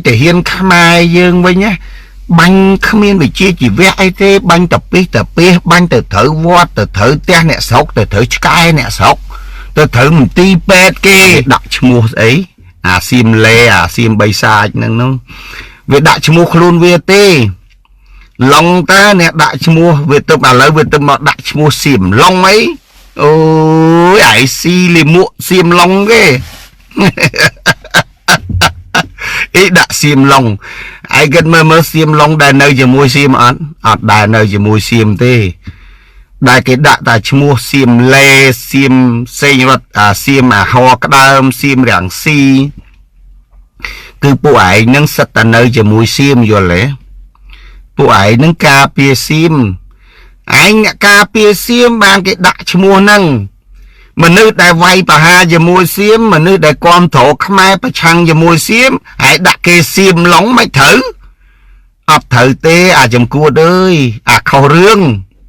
แต่เฮียนขมายយើងវិញណាបាញ់គ្មានវិជាជីវៈអីទេបាញ់ទៅពីទៅពីបាញ់ទៅត្រូវវត្តទៅត្រូវផ្ទះអ្នកស្រុកទៅត្រូវឆ្កែអ្នកស្រុកទៅត្រូវមន្ទីរពេទ្យគេដាក់ឈ្មោះស្អីអាសៀមលេអាសៀមបៃសាចហ្នឹងវាដាក់ឈ្មោះខ្លួនវាទេឡុងតើអ្នកដាក់ឈ្មោះវាទៅឥឡូវវាទៅមកដាក់ឈ្មោះសៀមឡុងអីអូយអាយស៊ីលីមួកសៀមឡុងគេអីដាក់សៀមឡុងឯងគិតមើលសៀមឡុងដែលនៅជាមួយសៀមអត់ដែលនៅជាមួយសៀមទេដែលគេដាក់តែឈ្មោះសៀមលេសៀមសេងរត់សៀមអាហរក្ដើមសៀមរាំងស៊ីគឺពួកឯងនឹងសិតតែនៅជាមួយសៀមយល់ទេពួកឯងនឹងការពារសៀមឯងអ្នកការពារសៀមបានគេដាក់ឈ្មោះហ្នឹងមនុស្សដែលវាយប្រហារជាមួយសៀមមនុស្សដែលគាំទ្រខ្មែរប្រឆាំងជាមួយសៀមហើយដាក់គេសៀមឡុងមិនត្រូវអត់ត្រូវទេអាចំគួតអើយអាខុសរឿង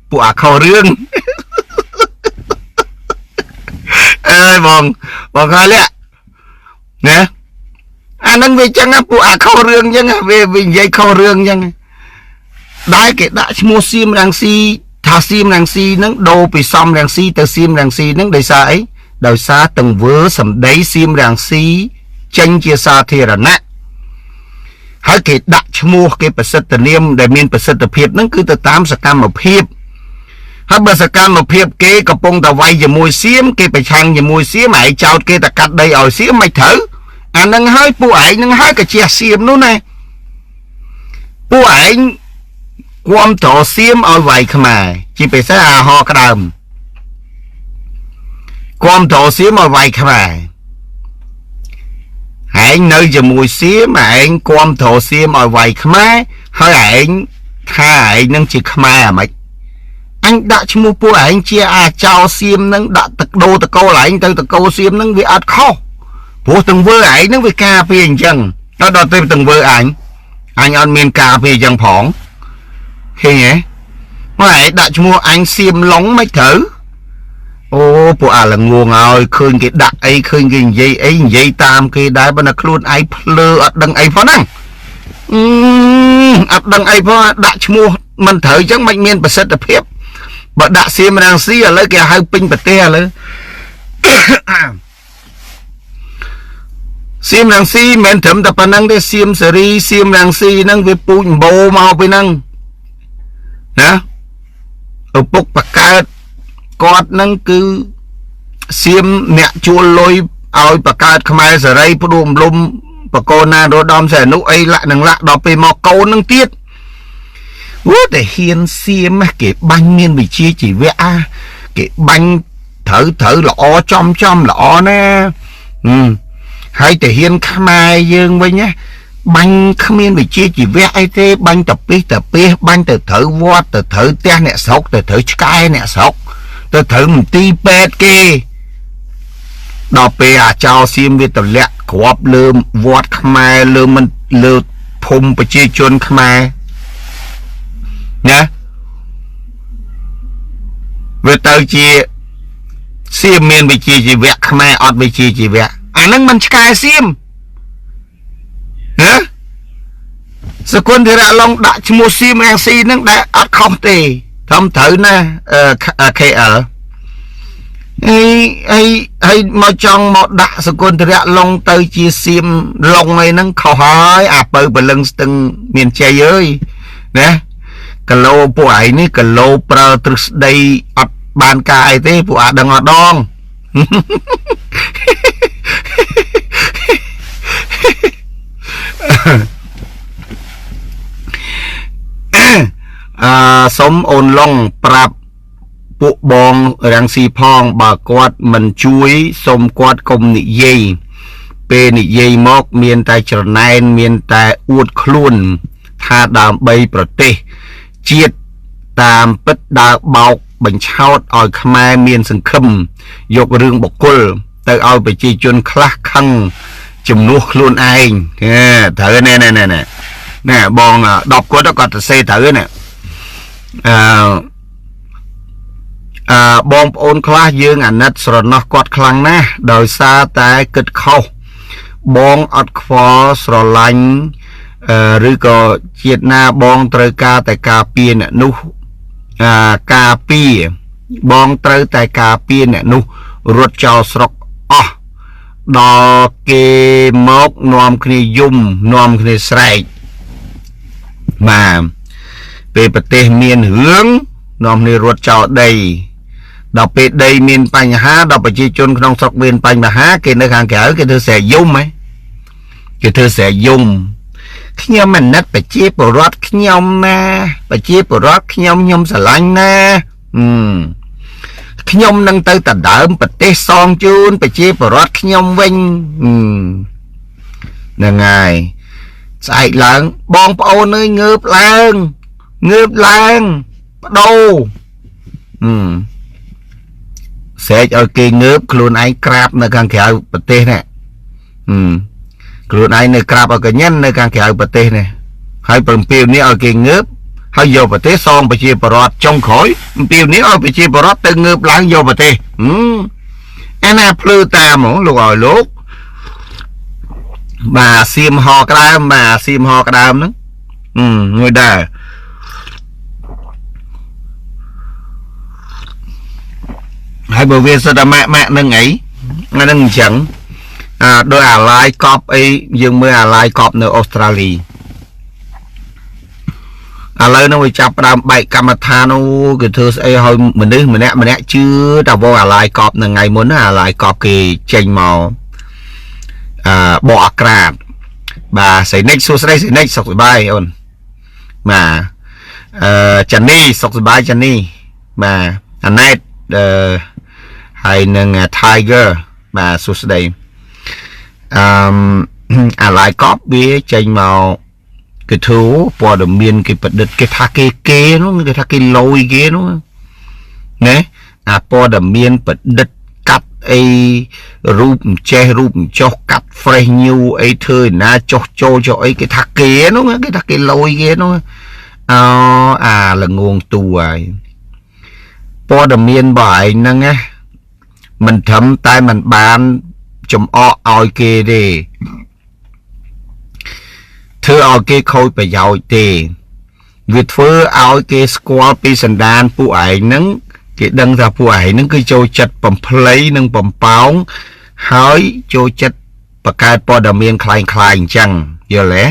ពួកអាខុសរឿងអើយបងហើយលាក់ណាអានឹងវាចឹងពួកអាខុសរឿងចឹងវានិយាយខុសរឿងចឹងដែលគេដាក់ឈ្មោះសៀមរាំងស៊ីថាសៀមរាំងស៊ីហ្នឹងដូរពីសំរាំងស៊ីទៅសៀមរាំងស៊ីហ្នឹងដោយសារអីដោយសារទង្វើសម្ដីសៀមរាំងស៊ីចេញជាសាធារណៈហើយគេដាក់ឈ្មោះគេប្រសិទ្ធនាមដែលមានប្រសិទ្ធភាពហ្នឹងគឺទៅតាមសកម្មភាពហើយបើសកម្មភាពគេកំពុងតែវាយជាមួយសៀមគេប្រឆាំងជាមួយសៀមហើយចោតគេតែកាត់ដីឲ្យសៀមមិនត្រូវអាហ្នឹងហើយពួកឯងហ្នឹងហើយក៏ជាសៀមនោះណាពួកឯងគាំទ្រសៀមឲ្យវាយខ្មែរជាពិសេសអាហរក្ដើមគាំទ្រសៀមឲ្យវាយខ្មែរឯងនៅជាមួយសៀមឯងគាំទ្រសៀមឲ្យវាយខ្មែរហើយឯងថាឯងនឹងជាខ្មែរអាម៉េចអញដាក់ឈ្មោះពួកឯងជាអាចោសៀមនឹងដាក់ទឹកដូរតកូលឯងទៅតកូសៀមនឹងវាអត់ខុសព្រោះទង្វើឯងនឹងវាការពារអញ្ចឹងដល់ទៅទង្វើអញអត់មានការពារអញ្ចឹងផងឃើញទេមកឯងដាក់ឈ្មោះអញសៀមឡុងមិនត្រូវអូពួកអាល្ងងឲ្យឃើញគេដាក់អីឃើញគេនិយាយអីនិយាយតាមគេដែរបើណាខ្លួនឯងភ្លើអត់ដឹងអីផងហ្នឹងអត់ដឹងអីផងដាក់ឈ្មោះមិនត្រូវអញ្ចឹងមិនមានប្រសិទ្ធភាពបើដាក់សៀមរាំងស៊ីឥឡូវគេហៅពេញប្រទេសឥឡូវសៀមរាំងស៊ីមិនត្រឹមតែប៉ុណ្្នឹងទេសៀមសេរីសៀមរាំងស៊ីហ្នឹងវាពូជអម្បូរមកពីហ្នឹងណាឪពុកបកើតគាត់ហ្នឹងគឺសៀមអ្នកជួលលុយឲ្យបកើតខ្មែរសេរីផ្ដួលរំលំបកូនណារោដំសែនុអីលាក់នឹងលាក់ដល់ពេលមកកូនហ្នឹងទៀតតែហ៊ានសៀមគេបាញ់មានវិជាជីវៈគេបាញ់ត្រូវល្អចំល្អណាហើយតែហ៊ានខ្មែរយើងវិញណាបាញ់គ្មានវិជាជីវៈអីទេបាញ់ទៅពីទៅពីបាញ់ទៅត្រូវវត្តទៅត្រូវផ្ទះអ្នកស្រុកទៅត្រូវឆ្កែអ្នកស្រុកទៅត្រូវមន្ទីរពេទ្យគេដល់ពេលអាចោសៀមវាទម្លាក់គ្រាប់លើវត្តខ្មែរលើមិនលើភូមិប្រជាជនខ្មែរណាវាទៅជាសៀមមានវិជាជីវៈខ្មែរអត់វិជាជីវៈអាហ្នឹងមិនឆ្កែសៀមណាសកុនធីរៈឡុងដាក់ឈ្មោះសៀមរាំងស៊ីហ្នឹងដែលអត់ខុសទេត្រឹមត្រូវណាKL អីមកចង់មកដាក់សកុនធីរៈឡុងទៅជាសៀមឡុងអីហ្នឹងខុសហើយអាពៅបលឹងស្ទឹងមានជ័យអើយណាគីឡូពួកឯងនេះគីឡូប្រើទ្រឹស្ដីអត់បានការអីទេពួកអាដឹងអត់ដងសុំអូនឡុងប្រាប់ពួកបងរាំងស៊ីផងបើគាត់មិនជួយសុំគាត់កុំនិយាយពេលនិយាយមកមានតែច្រណែនមានតែអួតខ្លួនថាដើម្បីប្រទេសជាតិតាមពិតដើរបោកបញ្ឆោតឲ្យខ្មែរមានសង្ឃឹមយករឿងបុគ្គលទៅឲ្យប្រជាជនខ្លះខឹងជំនួសខ្លួនឯងត្រូវណែបង10គាត់គាត់ទៅសេត្រូវណែបងប្អូនខ្លះយើងអាណិតស្រណោះគាត់ខ្លាំងណាស់ដោយសារតែគិតខុសបងអត់ខ្វល់ស្រឡាញ់ ឬក៏ជាតិណាបងត្រូវការតែការពារអ្នកនោះការពារបងត្រូវតែការពារអ្នកនោះរត់ចោលស្រុកអស់ដល់គេមកនាំគ្នាយំនាំគ្នាស្រែកបាទពេលប្រទេសមានរឿងនាំគ្នារត់ចោលដីដល់ពេលដីមានបញ្ហាដល់ប្រជាជនក្នុងស្រុកមានបញ្ហាគេនៅខាងក្រៅគេធ្វើស្រែកយំហ៎គេធ្វើស្រែកយំខ្ញុំអាណិតប្រជាពលរដ្ឋខ្ញុំណាប្រជាពលរដ្ឋខ្ញុំស្រឡាញ់ណាខ្ញុំនឹងទៅដណ្ដើមប្រទេសសងជូនប្រជាពលរដ្ឋខ្ញុំវិញហ្នឹងហើយស្អែកឡើងបងប្អូនអើយងើបឡើងបដូរស្រែកឲ្យគេងើបខ្លួនឯងក្រាបនៅខាងក្រៅប្រទេសនេះខ្លួនឯងនៅក្រាបឲ្យកញ្ញិននៅខាងក្រៅប្រទេសនេះហើយព្រមព្រៀងនេះឲ្យគេងើបហើយយកប្រទេសសងប្រជាពលរដ្ឋចុងក្រោយអំពីនេះឲ្យប្រជាពលរដ្ឋទៅងើបឡើងយកប្រទេសអាណាភ្លឺតាមហ្មងលោកឲ្យលោកបាទសៀមហក្ដើមហ្នឹងមួយដែរហើយបើវាសិតតែម៉ាក់នឹងអីហ្នឹងអញ្ចឹងដោយអាឡាយកប់អីយើងមើលអាឡាយកប់នៅអូស្ត្រាលីឥឡូវនោះវាចាប់ផ្ដើមបែកកម្មដ្ឋាននោះគេធ្វើស្អីឲ្យមនុស្សម្នាក់ជឿតែវងអាឡាយកប់នៅថ្ងៃមុនណាអាឡាយកប់គេចេញមកបកអាក្រាតបាទសៃនិចសួស្ដីសៃនិចសុខសប្បាយអូនបាទចានីសុខសប្បាយចានីបាទអាណែតហើយនឹង Tiger បាទសួស្ដីអាឡាយកប់វាចេញមកគេធ្វើព័ត៌មានគេប្រឌិតគេថាគេនោះគេថាគេលយគេនោះណាអាព័ត៌មានប្រឌិតកាត់អីរូបចេះរូបចុះកាត់ fresh new អីធ្វើណាចុះចូលចុះអីគេថាគេនោះគេថាគេលយគេនោះអាល្ងងទូហើយព័ត៌មានរបស់ឯងហ្នឹងណាមិនត្រឹមតែមិនបានចំអកឲ្យគេទេធ្វើឲ្យគេខូចប្រយោជន៍ទេវាធ្វើឲ្យគេស្គាល់ពីសន្តានពួកឯងហ្នឹងគេដឹងថាពួកឯងហ្នឹងគឺចូលចិត្តបំភ្លៃនិងបំប៉ោងហើយចូលចិត្តបង្កើតព័ត៌មានคล้ายអញ្ចឹងយល់ទេ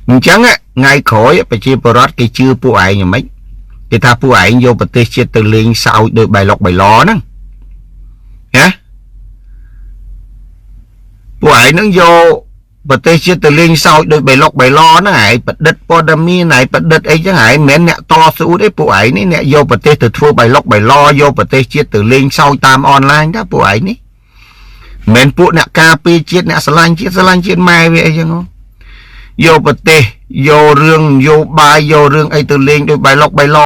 អញ្ចឹងថ្ងៃក្រោយប្រជាពលរដ្ឋគេជឿពួកឯងយ៉ាងម៉េចគេថាពួកឯងយកប្រទេសជាតិទៅលេងសើចដោយបៃលុកបៃលហ្នឹងណាពួកឯងហ្នឹងយកប្រទេសជាតិទៅលេងសើចដោយបៃលុកបៃលហ្នឹងឯងប្រឌិតព័ត៌មានឯងប្រឌិតអីចឹងឯងមិនមែនអ្នកតស៊ូទេពួកឯងនេះអ្នកយកប្រទេសទៅធ្វើបៃលុកបៃលយកប្រទេសជាតិទៅលេងសើចតាមអនឡាញតាពួកឯងនេះមិនមែនពួកអ្នកការពារជាតិអ្នកស្រឡាញ់ជាតិម៉ែវាអីចឹងយកប្រទេសយករឿងយកបាយយករឿងអីទៅលេងដោយបៃលុកបៃល